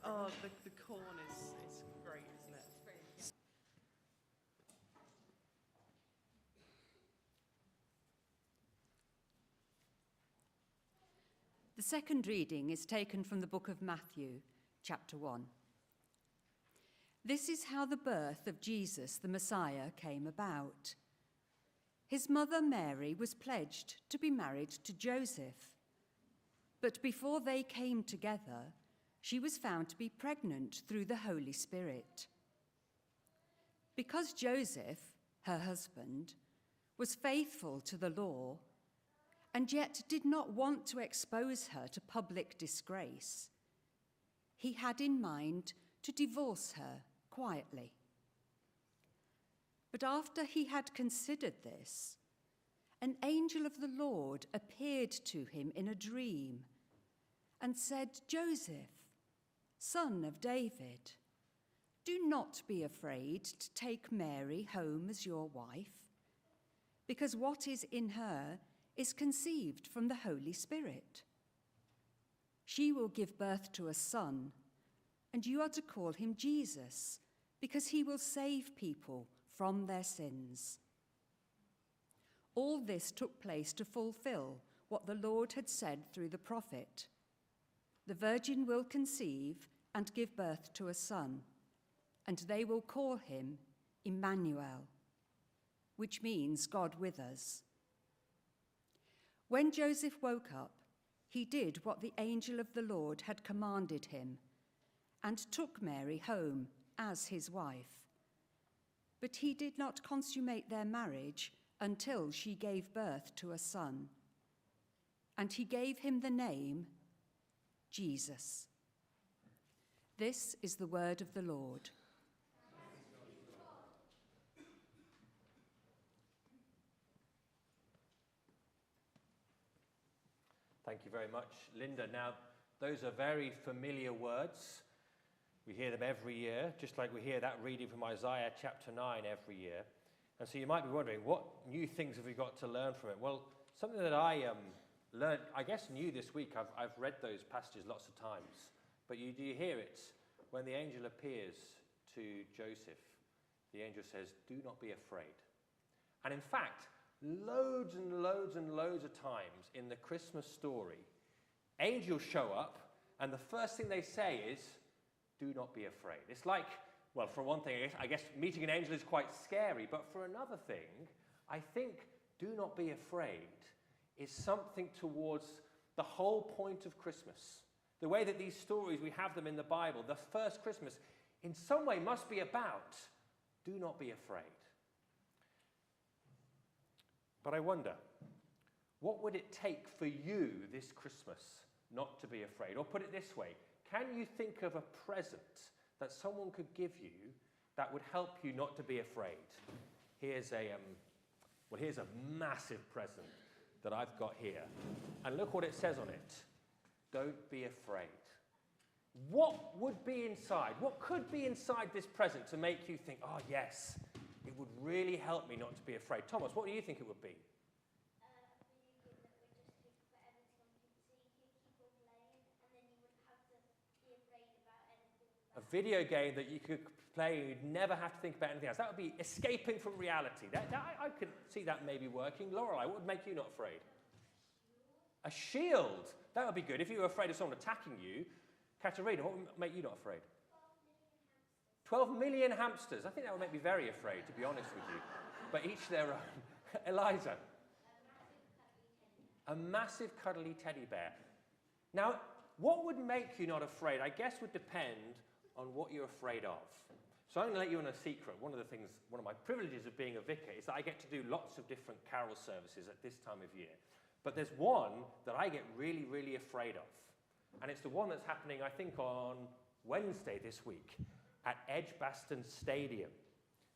Oh, the corn is great, isn't it? The second reading is taken from the book of Matthew, chapter 1. This is how the birth of Jesus, the Messiah, came about. His mother Mary was pledged to be married to Joseph. But before they came together, she was found to be pregnant through the Holy Spirit. Because Joseph, her husband, was faithful to the law, and yet did not want to expose her to public disgrace, he had in mind to divorce her quietly. But after he had considered this, an angel of the Lord appeared to him in a dream and said, "Joseph, son of David, do not be afraid to take Mary home as your wife, because what is in her is conceived from the Holy Spirit. She will give birth to a son, and you are to call him Jesus, because he will save people from their sins." All this took place to fulfill what the Lord had said through the prophet. The virgin will conceive and give birth to a son, and they will call him Emmanuel, which means God with us. When Joseph woke up, he did what the angel of the Lord had commanded him and took Mary home as his wife. But he did not consummate their marriage until she gave birth to a son, and he gave him the name Jesus. This is the word of the Lord. Thank you very much, Linda. Now, those are very familiar words. We hear them every year, just like we hear that reading from Isaiah chapter 9 every year. And so you might be wondering, what new things have we got to learn from it? Well, something that I learned, I guess, new this week. I've read those passages lots of times. But do you hear it? When the angel appears to Joseph, the angel says, "Do not be afraid." And in fact, loads and loads and loads of times in the Christmas story, angels show up, and the first thing they say is, "Do not be afraid." It's like, well, for one thing, I guess meeting an angel is quite scary, but for another thing, I think "do not be afraid" is something towards the whole point of Christmas. The way that these stories, we have them in the Bible, the first Christmas, in some way must be about do not be afraid. But I wonder, what would it take for you this Christmas not to be afraid? Or put it this way, can you think of a present that someone could give you that would help you not to be afraid? Here's a massive present that I've got here. And look what it says on it. Don't be afraid. What would be inside? What could be inside this present to make you think, oh yes, it would really help me not to be afraid? Thomas, what do you think it would be? A video game that you could play and you'd never have to think about anything else. That would be escaping from reality. I could see that maybe working. Lorelei, what would make you not afraid? A shield. That would be good. If you were afraid of someone attacking you, Katerina, what would make you not afraid? 12 million hamsters. I think that would make me very afraid, to be honest with you. But each their own. Eliza. A massive cuddly teddy bear. Now, what would make you not afraid, I guess, would depend on what you're afraid of. So I'm going to let you in a secret. One of my privileges of being a vicar is that I get to do lots of different carol services at this time of year. But there's one that I get really, really afraid of. And it's the one that's happening, I think, on Wednesday this week at Edgbaston Stadium,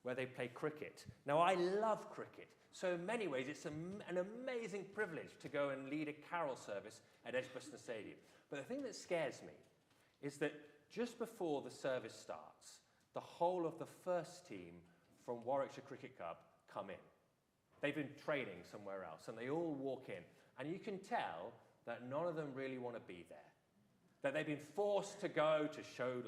where they play cricket. Now, I love cricket. So in many ways, it's an amazing privilege to go and lead a carol service at Edgbaston Stadium. But the thing that scares me is that just before the service starts, the whole of the first team from Warwickshire Cricket Club come in. They've been training somewhere else, and they all walk in. And you can tell that none of them really want to be there. that they've been forced to go to show,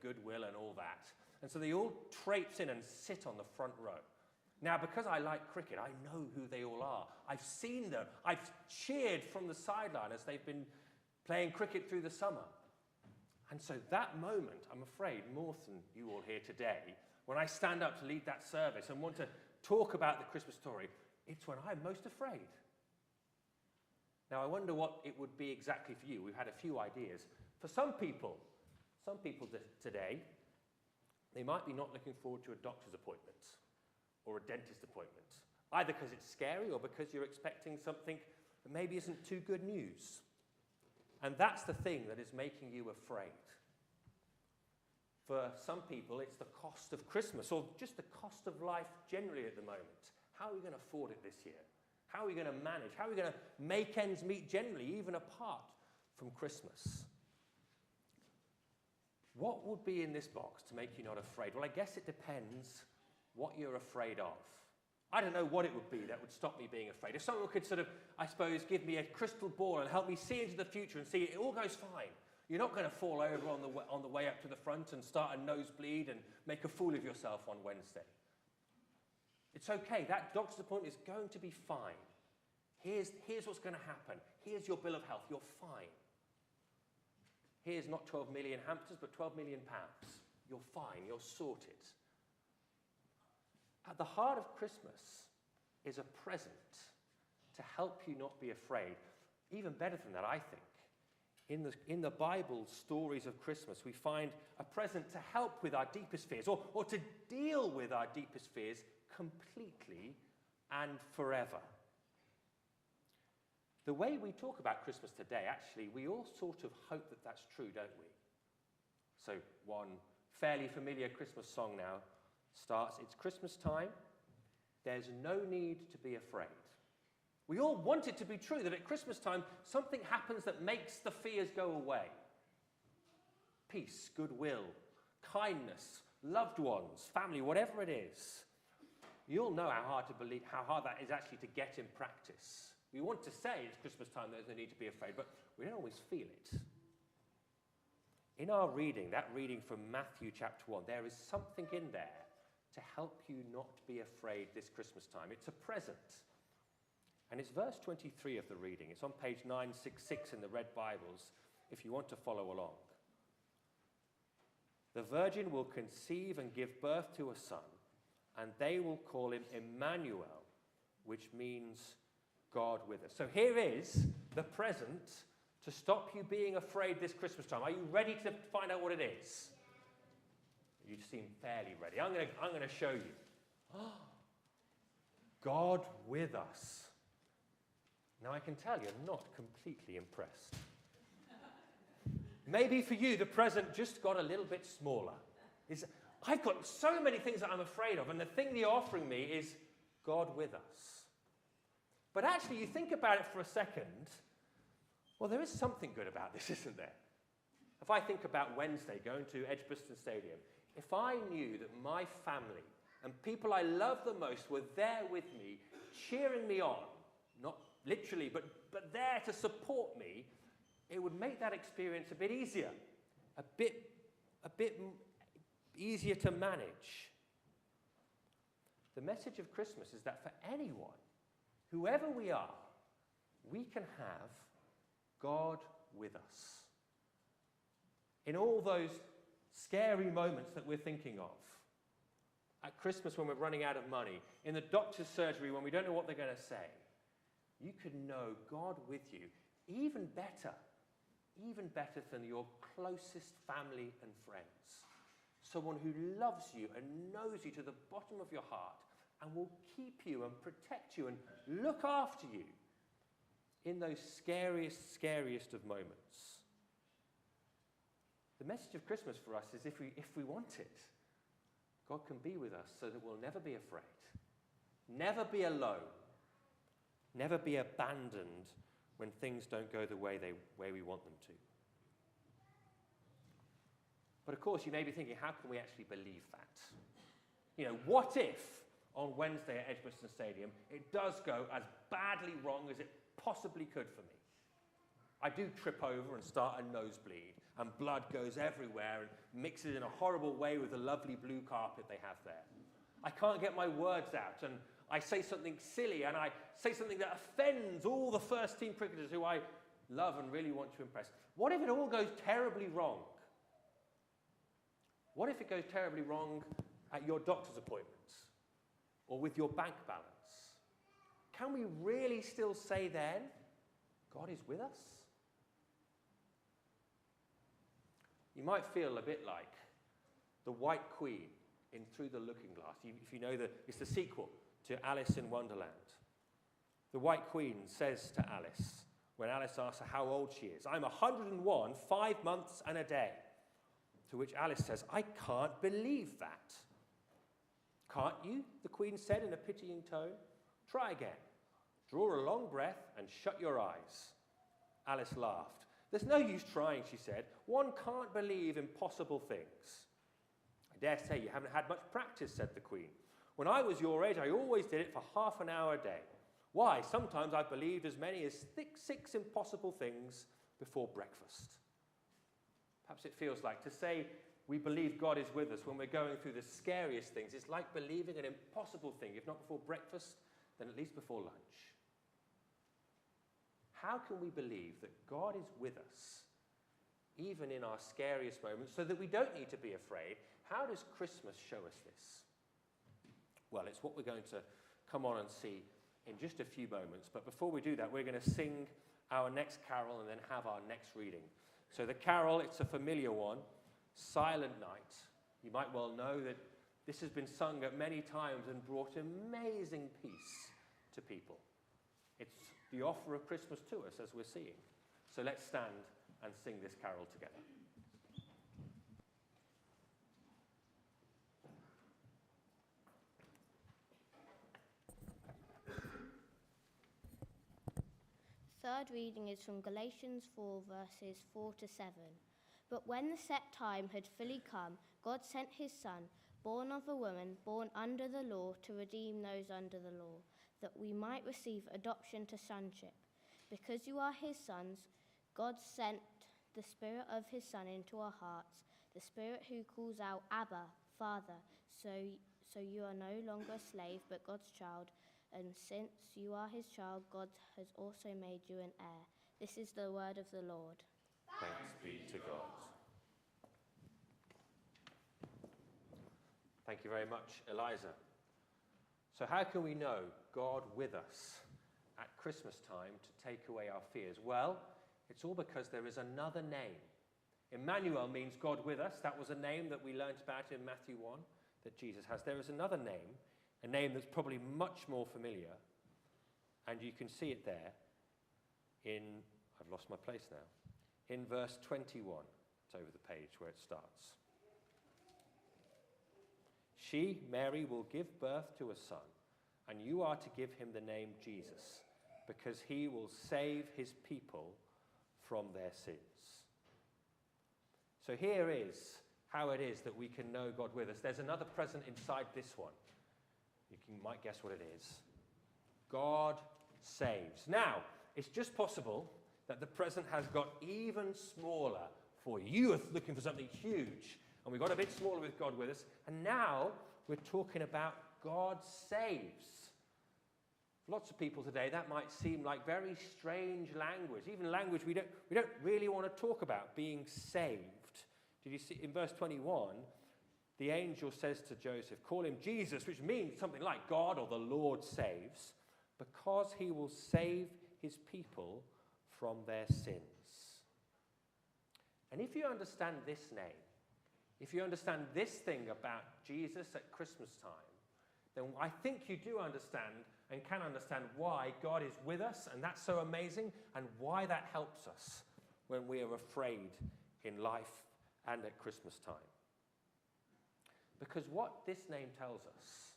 goodwill and all that. And so they all traipse in and sit on the front row. Now, because I like cricket, I know who they all are. I've seen them. I've cheered from the sideline as they've been playing cricket through the summer. And so that moment, I'm afraid, more than you all here today, when I stand up to lead that service and want to talk about the Christmas story, it's when I'm most afraid. Now, I wonder what it would be exactly for you. We've had a few ideas. For some people today, they might be not looking forward to a doctor's appointment or a dentist appointment, either because it's scary or because you're expecting something that maybe isn't too good news. And that's the thing that is making you afraid. For some people, it's the cost of Christmas or just the cost of life generally at the moment. How are we going to afford it this year? How are we going to manage? How are we going to make ends meet generally, even apart from Christmas? What would be in this box to make you not afraid? Well, I guess it depends what you're afraid of. I don't know what it would be that would stop me being afraid. If someone could sort of, I suppose, give me a crystal ball and help me see into the future and see it all goes fine. You're not going to fall over on the way up to the front and start a nosebleed and make a fool of yourself on Wednesday. It's okay. That doctor's appointment is going to be fine. Here's what's going to happen. Here's your bill of health. You're fine. Here's not 12 million hamsters, but 12 million pounds. You're fine. You're sorted. At the heart of Christmas is a present to help you not be afraid. Even better than that, I think. In the Bible stories of Christmas, we find a present to help with our deepest fears, or to deal with our deepest fears completely and forever. The way we talk about Christmas today, actually, we all sort of hope that that's true, don't we? So one fairly familiar Christmas song now starts, "It's Christmas time, there's no need to be afraid." We all want it to be true, that at Christmas time, something happens that makes the fears go away. Peace, goodwill, kindness, loved ones, family, whatever it is. You all know how hard that is actually to get in practice. We want to say it's Christmas time, there's no need to be afraid, but we don't always feel it. In our reading, that reading from Matthew chapter 1, there is something in there to help you not be afraid this Christmas time. It's a present. And it's verse 23 of the reading. It's on page 966 in the Red Bibles, if you want to follow along. "The virgin will conceive and give birth to a son, and they will call him Emmanuel," which means God with us. So here is the present to stop you being afraid this Christmas time. Are you ready to find out what it is? You seem fairly ready. I'm going to show you. God with us. Now, I can tell you're not completely impressed. Maybe for you, the present just got a little bit smaller. I've got so many things that I'm afraid of, and the thing you're offering me is God with us. But actually, you think about it for a second, well, there is something good about this, isn't there? If I think about Wednesday, going to Edgbaston Stadium, if I knew that my family and people I love the most were there with me, cheering me on, not literally, but there to support me, it would make that experience a bit easier, a bit easier to manage. The message of Christmas is that for anyone, whoever we are, we can have God with us. In all those scary moments that we're thinking of, at Christmas when we're running out of money, in the doctor's surgery when we don't know what they're going to say, you can know God with you even better than your closest family and friends. Someone who loves you and knows you to the bottom of your heart and will keep you and protect you and look after you in those scariest of moments. The message of Christmas for us is if we want it, God can be with us so that we'll never be afraid, never be alone, never be abandoned when things don't go the way we want them to. But of course, you may be thinking, how can we actually believe that? What if on Wednesday at Edgbaston Stadium it does go as badly wrong as it possibly could for me? I do trip over and start a nosebleed, and blood goes everywhere and mixes in a horrible way with the lovely blue carpet they have there. I can't get my words out, and I say something silly, and I say something that offends all the first-team cricketers who I love and really want to impress. What if it all goes terribly wrong? What if it goes terribly wrong at your doctor's appointments or with your bank balance? Can we really still say then, God is with us? You might feel a bit like the White Queen in Through the Looking Glass. If you know it's the sequel to Alice in Wonderland. The White Queen says to Alice, when Alice asks her how old she is, I'm 101, 5 months and a day. To which Alice says, I can't believe that. Can't you? The Queen said in a pitying tone. Try again. Draw a long breath and shut your eyes. Alice laughed. There's no use trying, she said. One can't believe impossible things. I dare say you haven't had much practice, said the Queen. When I was your age, I always did it for half an hour a day. Why, sometimes I've believed as many as 6 impossible things before breakfast. Perhaps it feels like to say we believe God is with us when we're going through the scariest things. It's like believing an impossible thing, if not before breakfast, then at least before lunch. How can we believe that God is with us, even in our scariest moments, so that we don't need to be afraid? How does Christmas show us this? Well, it's what we're going to come on and see in just a few moments. But before we do that, we're going to sing our next carol and then have our next reading. So the carol, it's a familiar one, Silent Night. You might well know that this has been sung at many times and brought amazing peace to people. It's the offer of Christmas to us, as we're seeing. So let's stand and sing this carol together. Third reading is from Galatians 4, verses 4 to 7. But when the set time had fully come, God sent his Son, born of a woman, born under the law, to redeem those under the law, that we might receive adoption to sonship. Because you are his sons, God sent the Spirit of his Son into our hearts, the Spirit who calls out, Abba, Father. So you are no longer a slave, but God's child. And since you are his child, God has also made you an heir. This is the word of the Lord. Thanks be to God. Thank you very much, Eliza. So how can we know God with us at Christmas time to take away our fears? Well, it's all because there is another name. Emmanuel means God with us. That was a name that we learnt about in Matthew 1 that Jesus has. There is another name, a name that's probably much more familiar, and you can see it there in, I've lost my place now, in verse 21. It's over the page where it starts. She, Mary, will give birth to a son, and you are to give him the name Jesus, because he will save his people from their sins. So here is how it is that we can know God with us. There's another present inside this one. You might guess what it is. God saves. Now, it's just possible that the present has got even smaller for you. You are looking for something huge, and we got a bit smaller with God with us, and now we're talking about God saves. Lots of people today, that might seem like very strange language, even language we don't really want to talk about, being saved. Did you see in verse 21, the angel says to Joseph, call him Jesus, which means something like God or the Lord saves, because he will save his people from their sins. And if you understand this name, if you understand this thing about Jesus at Christmas time, then I think you do understand and can understand why God is with us, and that's so amazing, and why that helps us when we are afraid in life and at Christmas time. Because what this name tells us,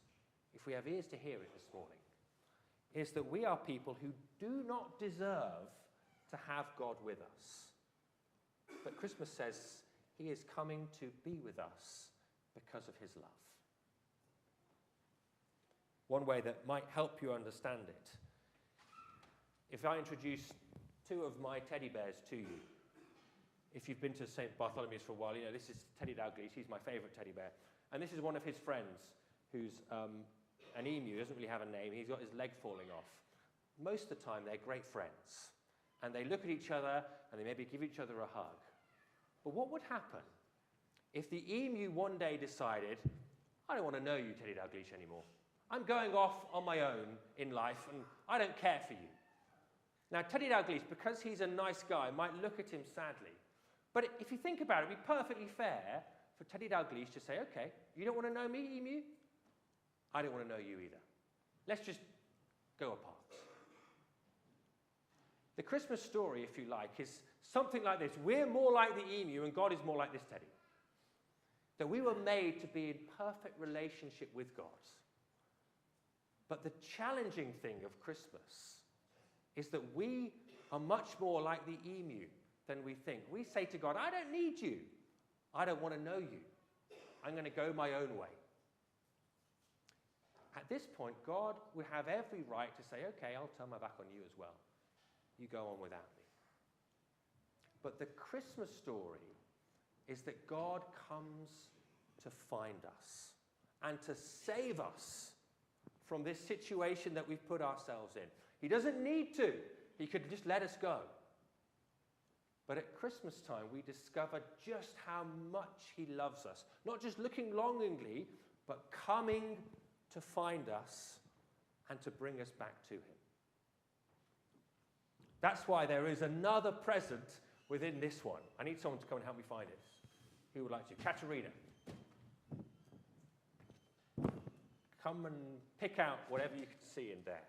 if we have ears to hear it this morning, is that we are people who do not deserve to have God with us. But Christmas says he is coming to be with us because of his love. One way that might help you understand it, if I introduce two of my teddy bears to you. If you've been to St. Bartholomew's for a while, you know this is Teddy Dalglish. He's my favourite teddy bear. And this is one of his friends who's an emu, doesn't really have a name. He's got his leg falling off. Most of the time, they're great friends. And they look at each other, and they maybe give each other a hug. But what would happen if the emu one day decided, I don't want to know you, Teddy Dalglish, anymore. I'm going off on my own in life, and I don't care for you. Now, Teddy Dalglish, because he's a nice guy, might look at him sadly. But if you think about it, it'd be perfectly fair for Teddy Dalglish to say, okay, you don't want to know me, emu? I don't want to know you either. Let's just go apart. The Christmas story, if you like, is something like this. We're more like the emu, and God is more like this teddy. That we were made to be in perfect relationship with God. But the challenging thing of Christmas is that we are much more like the emu than we think. We say to God, I don't need you. I don't want to know you. I'm going to go my own way. At this point, God would have every right to say, okay, I'll turn my back on you as well. You go on without me. But the Christmas story is that God comes to find us and to save us from this situation that we've put ourselves in. He doesn't need to. He could just let us go. But at Christmas time, we discover just how much he loves us. Not just looking longingly, but coming to find us and to bring us back to him. That's why there is another present within this one. I need someone to come and help me find it. Who would like to? Katerina. Come and pick out whatever you can see in there.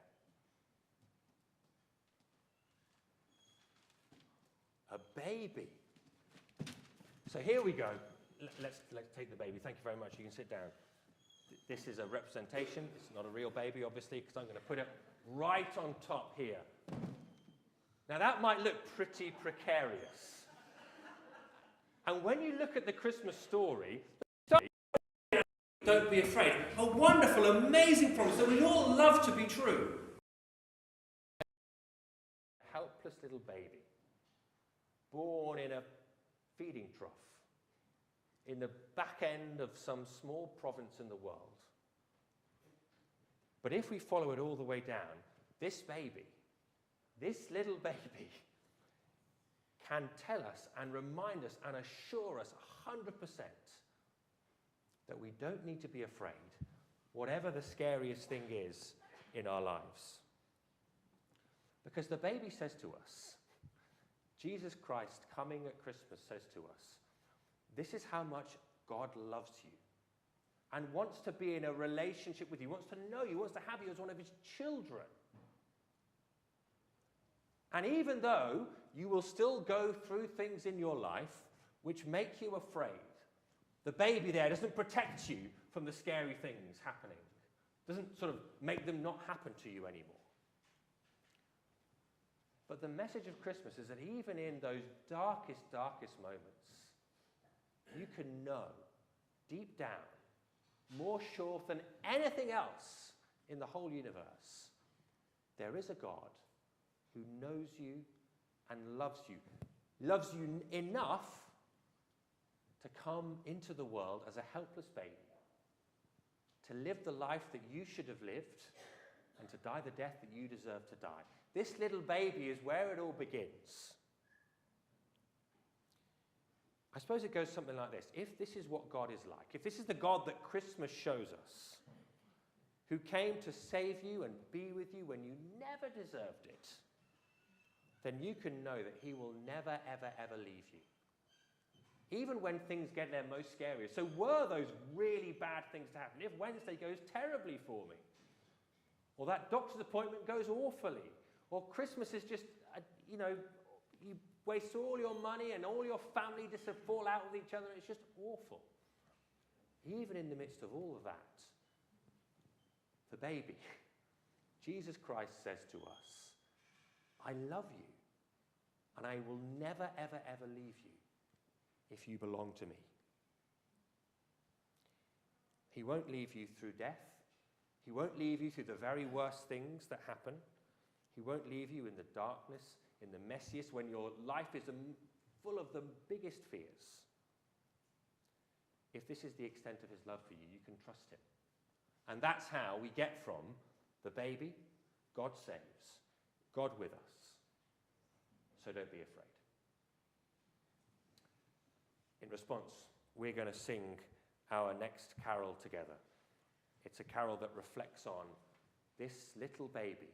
A baby. So here we go. Let's take the baby. Thank you very much. You can sit down. This is a representation. It's not a real baby, obviously, because I'm going to put it right on top here. Now, that might look pretty precarious. And when you look at the Christmas story, don't be afraid. A wonderful, amazing promise that we all love to be true. A helpless little baby, born in a feeding trough, in the back end of some small province in the world. But if we follow it all the way down, this baby, this little baby, can tell us and remind us and assure us 100% that we don't need to be afraid, whatever the scariest thing is in our lives. Because the baby says to us, Jesus Christ coming at Christmas says to us, this is how much God loves you and wants to be in a relationship with you, wants to know you, wants to have you as one of his children. And even though you will still go through things in your life which make you afraid, the baby there doesn't protect you from the scary things happening. Doesn't sort of make them not happen to you anymore. But the message of Christmas is that even in those darkest moments, you can know deep down, more sure than anything else in the whole universe, there is a God who knows you and loves you enough to come into the world as a helpless baby, to live the life that you should have lived, and to die the death that you deserve to die. This little baby is where it all begins. I suppose it goes something like this. If this is what God is like, if this is the God that Christmas shows us, who came to save you and be with you when you never deserved it, then you can know that he will never, ever, ever leave you. Even when things get their most scary. So were those really bad things to happen? If Wednesday goes terribly for me, or that doctor's appointment goes awfully, or Christmas is just, you waste all your money and all your family just to fall out with each other, it's just awful. Even in the midst of all of that, the baby, Jesus Christ says to us, I love you, and I will never, ever, ever leave you if you belong to me. He won't leave you through death. He won't leave you through the very worst things that happen. He won't leave you in the darkness, in the messiest, when your life is full of the biggest fears, if this is the extent of his love for you, you can trust him. And that's how we get from the baby, God saves, God with us. So don't be afraid. In response, we're going to sing our next carol together. It's a carol that reflects on this little baby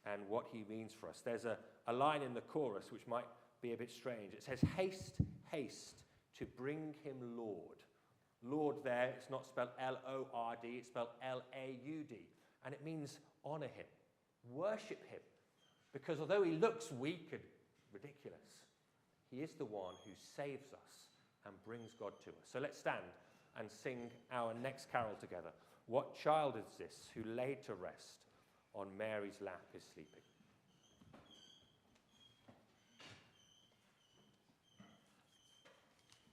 and what he means for us. There's a line in the chorus which might be a bit strange. It says, haste, haste to bring him Lord. Lord there, it's not spelled L-O-R-D, it's spelled L-A-U-D. And it means honour him, worship him. Because although he looks weak and ridiculous, he is the one who saves us and brings God to us. So let's stand and sing our next carol together. What child is this who laid to rest on Mary's lap is sleeping?